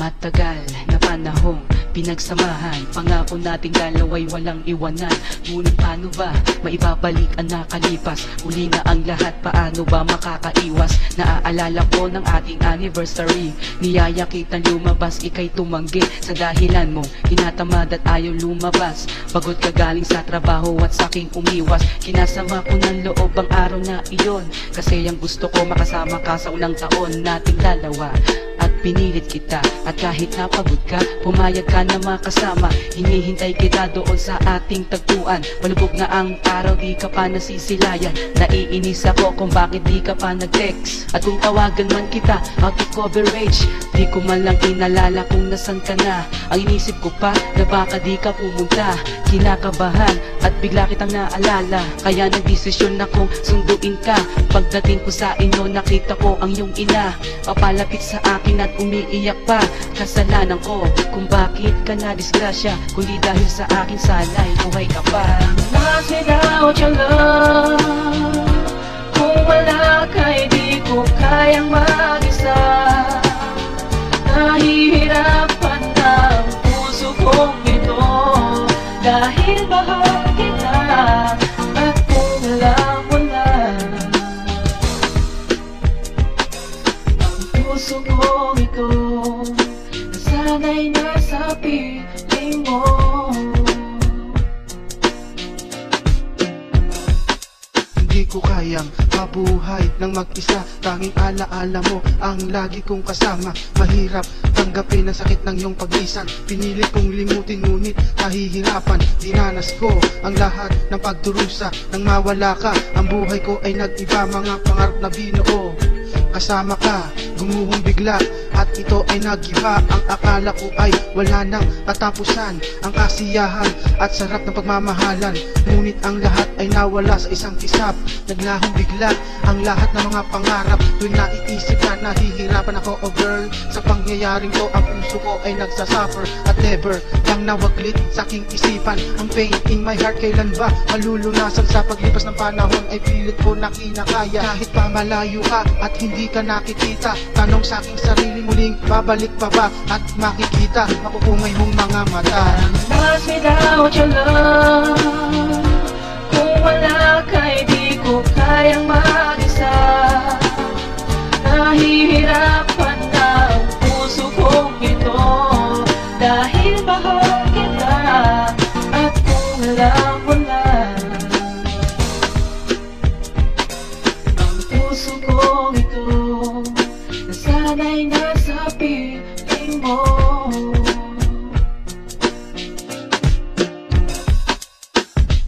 Matagal na panahong pinagsamahan, pangako nating dalawa'y walang iwanan. Ngunit paano ba maibabalik ang nakalipas? Uli na ang lahat, paano ba makakaiwas? Naaalala ko ng ating anniversary, niyaya kitang lumabas, ika'y tumanggi sa dahilan mo tinatamad at ayaw lumabas. Pagod ka galing sa trabaho at saking umiwas, kinasama ko ng loob ang araw na iyon, kasi ang gusto ko makasama ka sa unang taon nating dalawa. At pinilit kita, at kahit napagod ka, pumayag ka na makasama. Hinihintay kita doon sa ating tagpuan. Malubog na ang araw, di ka pa nasisilayan. Naiinis ako kung bakit di ka pa nag-text. At kung tawagan man kita, out of coverage, di ko man lang inalala kung nasan ka na. Ang inisip ko pa, na baka di ka pumunta. Kinakabahan, at bigla kitang naalala, kaya nagdesisyon akong sunduin ka. Pagdating ko sa inyo, nakita ko ang iyong ina, papalapit sa akin at umiiyak pa. Kasalanan ko kung bakit ka na disgrasya, kundi dahil sa akin sana'y buhay ka pa. Mas without your love, kung wala ka'y di ko kayang mag-isa. Nahihirapan ang puso kong ito, dahil mahal kita. At kung alam mo na, ang puso kong ito nasanay na sa piling mo. Hindi ko kayang mabuhay ng mag-isa, tanging alaala mo ang lagi kong kasama. Mahirap tanggapin ang sakit ng iyong paglisan, pinilit kong limutin ngunit nahihirapan. Dinanas ko ang lahat ng pagdurusa, nang mawala ka ang buhay ko ay nag-iba. Mga pangarap na binuo, kasama ka, gumuhong bigla, at ito ay nag-iba. Ang akala ko ay wala nang katapusan, ang kasiyahan at sarap ng pagmamahalan. Ngunit ang lahat ay nawala sa isang kisap. Naglahong bigla ang lahat ng mga pangarap. Tuwing naiisip na nahihirapan ako, oh girl, sa pangyayaring to ang puso ko ay nagsasuffer. At never lang nawaglit sa aking isipan ang pain in my heart. Kailan ba malulunasan? Sa paglipas ng panahon ay pilit ko na kinakaya. Kahit pa malayo ka at hindi ka nakikita, tanong sa aking sarili, muling babalik pa ba at makikita mapupungay mong mga mata? Mas without your love, kung wala ka'y di ko kayang mag-isa. Nahihirapan na ang puso kong ito, dahil mahal kita. At kung alam mo na, ang puso kong ito nasanay na sa piling mo.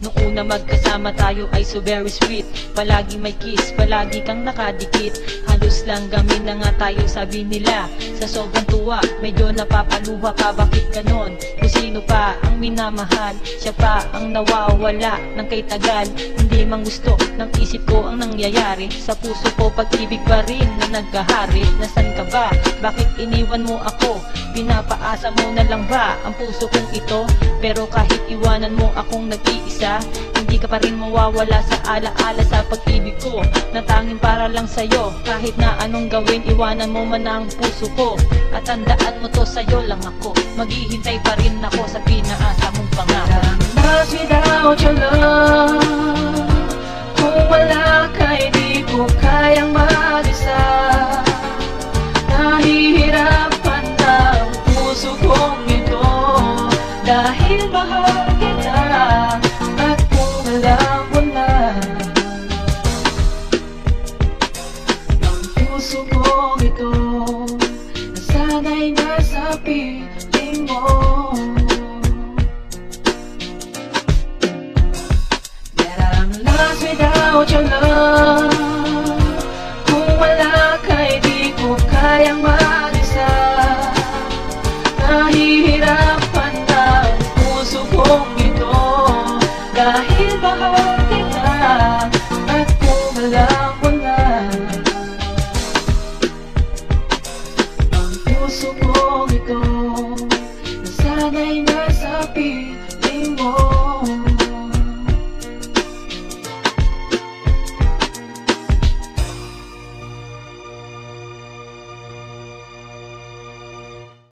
Nung una magkasama tayo ay so very sweet, palagi may kiss, palagi kang nakadikit. Halos lang gamin na nga tayo, sabi nila. Sa sobrang tuwa, medyo napapaluha ka, bakit ganon? Kung sino pa ang minamahal, siya pa ang nawawala ng kay tagal. Hindi mang gusto ng isip ko ang nangyayari. Sa puso ko pag-ibig pa rin na nagkahari. Nasaan ka ba? Bakit iniwan mo ako? Pinapaasa mo na lang ba ang puso kong ito? Pero kahit iwanan mo akong nag-iisa, hindi ka pa rin mawawala sa alaala sa pag-ibig ko, na tanging para lang sa'yo. Kahit na anong gawin, iwanan mo man ang puso ko. At tandaan mo to, sa'yo lang ako, maghihintay pa rin ako sa pinaasa mong pangako. Mas without your love, kung wala ka'y di ko kayang mag-isa. Nahihirapan na ang puso kong ito, dahil mahal kita. At kung alam mo na, ang puso kong ito nasanay na sa piling mo. Lost without your love, kung wala ka'y di ko kayang mag-isa. Nahihirapan na ang puso kong ito, dahil mahal kita. At kung alam mo na, ang puso kong ito nasanay na sa piling